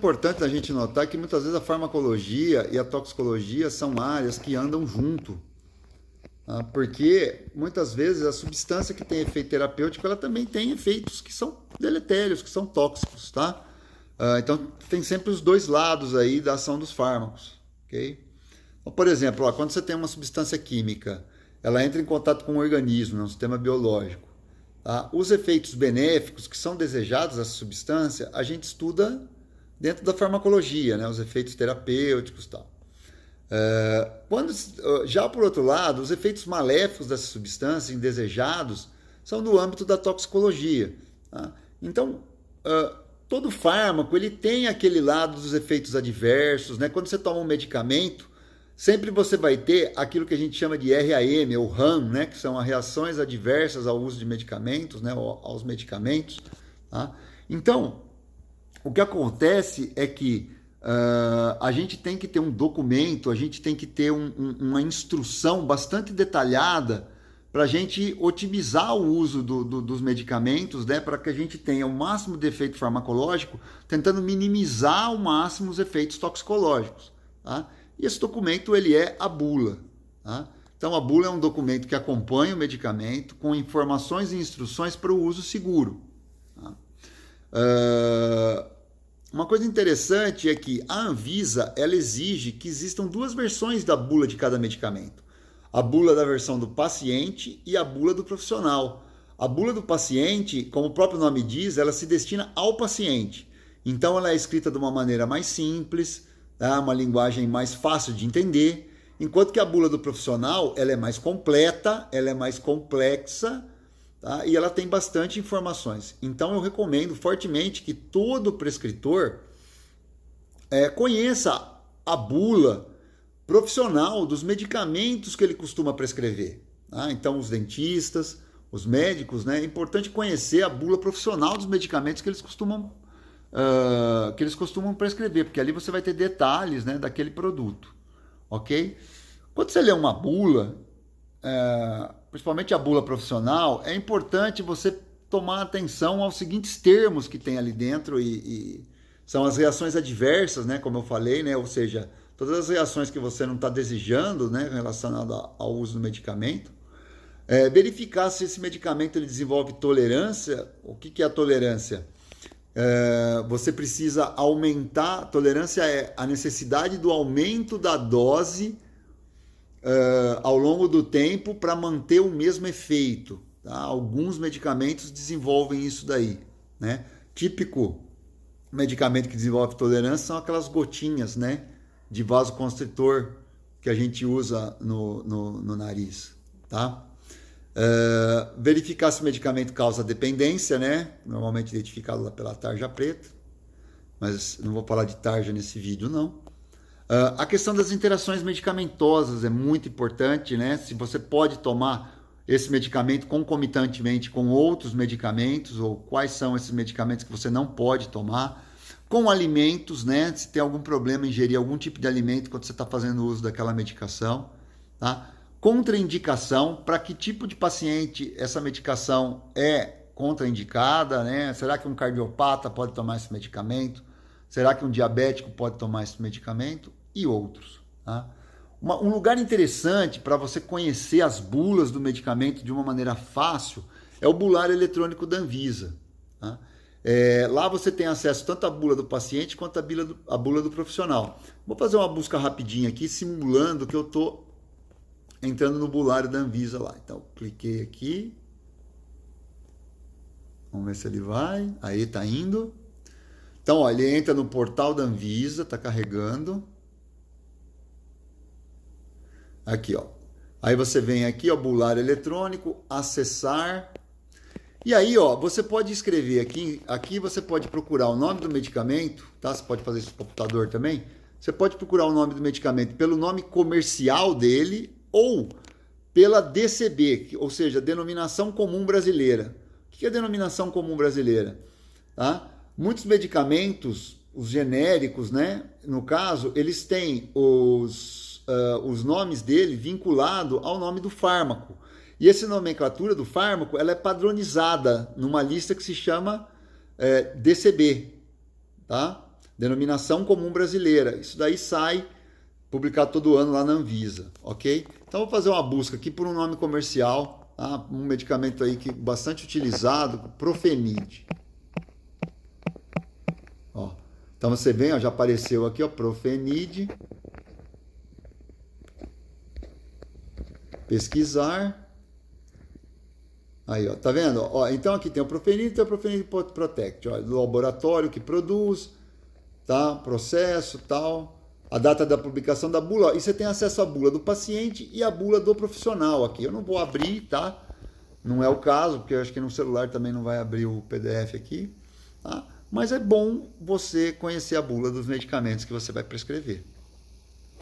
Importante a gente notar que muitas vezes a farmacologia e a toxicologia são áreas que andam junto, tá? Porque muitas vezes a substância que tem efeito terapêutico, ela também tem efeitos que são deletérios, que são tóxicos, tá? Então tem sempre os dois lados aí da ação dos fármacos, ok? Então, por exemplo, ó, quando você tem uma substância química, ela entra em contato com o organismo, no sistema biológico, tá? Os efeitos benéficos que são desejados dessa substância, a gente estuda dentro da farmacologia, né? Os efeitos terapêuticos e tal. Já por outro lado, os efeitos maléficos dessa substância, indesejados, são do âmbito da toxicologia, tá? Então, todo fármaco ele tem aquele lado dos efeitos adversos, né? Quando você toma um medicamento, sempre você vai ter aquilo que a gente chama de RAM ou RAM, né? Que são as reações adversas ao uso de medicamentos, né? Aos medicamentos, tá? Então, o que acontece é que a gente tem que ter um documento, a gente tem que ter uma instrução bastante detalhada para a gente otimizar o uso dos medicamentos, né, para que a gente tenha o máximo de efeito farmacológico, tentando minimizar ao máximo os efeitos toxicológicos. Tá? E esse documento ele é a bula. Tá? Então a bula é um documento que acompanha o medicamento com informações e instruções para o uso seguro. Tá? Uma coisa interessante é que a Anvisa ela exige que existam duas versões da bula de cada medicamento. A bula da versão do paciente e a bula do profissional. A bula do paciente, como o próprio nome diz, ela se destina ao paciente. Então ela é escrita de uma maneira mais simples, tá? Uma linguagem mais fácil de entender, enquanto que a bula do profissional ela é mais completa, ela é mais complexa, tá? E ela tem bastante informações. Então eu recomendo fortemente que todo prescritor conheça a bula profissional dos medicamentos que ele costuma prescrever. Tá? Então os dentistas, os médicos, né? É importante conhecer a bula profissional dos medicamentos que eles costumam prescrever, porque ali você vai ter detalhes, né, daquele produto, ok? Quando você lê uma bula, principalmente a bula profissional, é importante você tomar atenção aos seguintes termos que tem ali dentro e são as reações adversas, né, como eu falei, né, ou seja, todas as reações que você não está desejando, né, relacionadas ao uso do medicamento. Verificar se esse medicamento ele desenvolve tolerância. O que é a tolerância? Você precisa aumentar, tolerância é a necessidade do aumento da dose ao longo do tempo para manter o mesmo efeito. Tá? Alguns medicamentos desenvolvem isso daí, né? Típico medicamento que desenvolve tolerância são aquelas gotinhas, né, de vasoconstritor que a gente usa no nariz. Tá? Verificar se o medicamento causa dependência, né? Normalmente identificado lá pela tarja preta, mas não vou falar de tarja nesse vídeo, não. A questão das interações medicamentosas é muito importante, né? Se você pode tomar esse medicamento concomitantemente com outros medicamentos, ou quais são esses medicamentos que você não pode tomar, com alimentos, né? Se tem algum problema em ingerir algum tipo de alimento quando você está fazendo uso daquela medicação, tá? Contraindicação, para que tipo de paciente essa medicação é contraindicada, né? Será que um cardiopata pode tomar esse medicamento? Será que um diabético pode tomar esse medicamento? E outros. Tá? Um lugar interessante para você conhecer as bulas do medicamento de uma maneira fácil é o bulário eletrônico da Anvisa. Tá? Lá você tem acesso tanto à bula do paciente quanto à bula do profissional. Vou fazer uma busca rapidinha aqui, simulando que eu estou entrando no bulário da Anvisa lá. Então, cliquei aqui. Vamos ver se ele vai. Aí, está indo. Então, ó, ele entra no portal da Anvisa, está carregando. Aqui, ó. Aí você vem aqui, ó, bulário eletrônico, acessar. E aí, ó, você pode escrever aqui você pode procurar o nome do medicamento, tá? Você pode fazer isso no computador também. Você pode procurar o nome do medicamento pelo nome comercial dele ou pela DCB, ou seja, Denominação Comum Brasileira. O que é Denominação Comum Brasileira? Tá? Muitos medicamentos, os genéricos, né? No caso, eles têm os nomes dele vinculado ao nome do fármaco. E essa nomenclatura do fármaco ela é padronizada numa lista que se chama DCB. Tá? Denominação comum brasileira. Isso daí sai publicado todo ano lá na Anvisa, ok? Então, vou fazer uma busca aqui por um nome comercial, tá? Um medicamento aí que bastante utilizado, Profenid. Ó, então, você vem, ó, já apareceu aqui, ó, Profenid. Pesquisar. Aí, ó, tá vendo? Ó, então, aqui tem o Profenid e tem o Profenid Protect, ó, do laboratório que produz, tá? Processo, tal. A data da publicação da bula, e você tem acesso à bula do paciente e à bula do profissional aqui. Eu não vou abrir, tá? Não é o caso, porque eu acho que no celular também não vai abrir o PDF aqui, tá? Mas é bom você conhecer a bula dos medicamentos que você vai prescrever.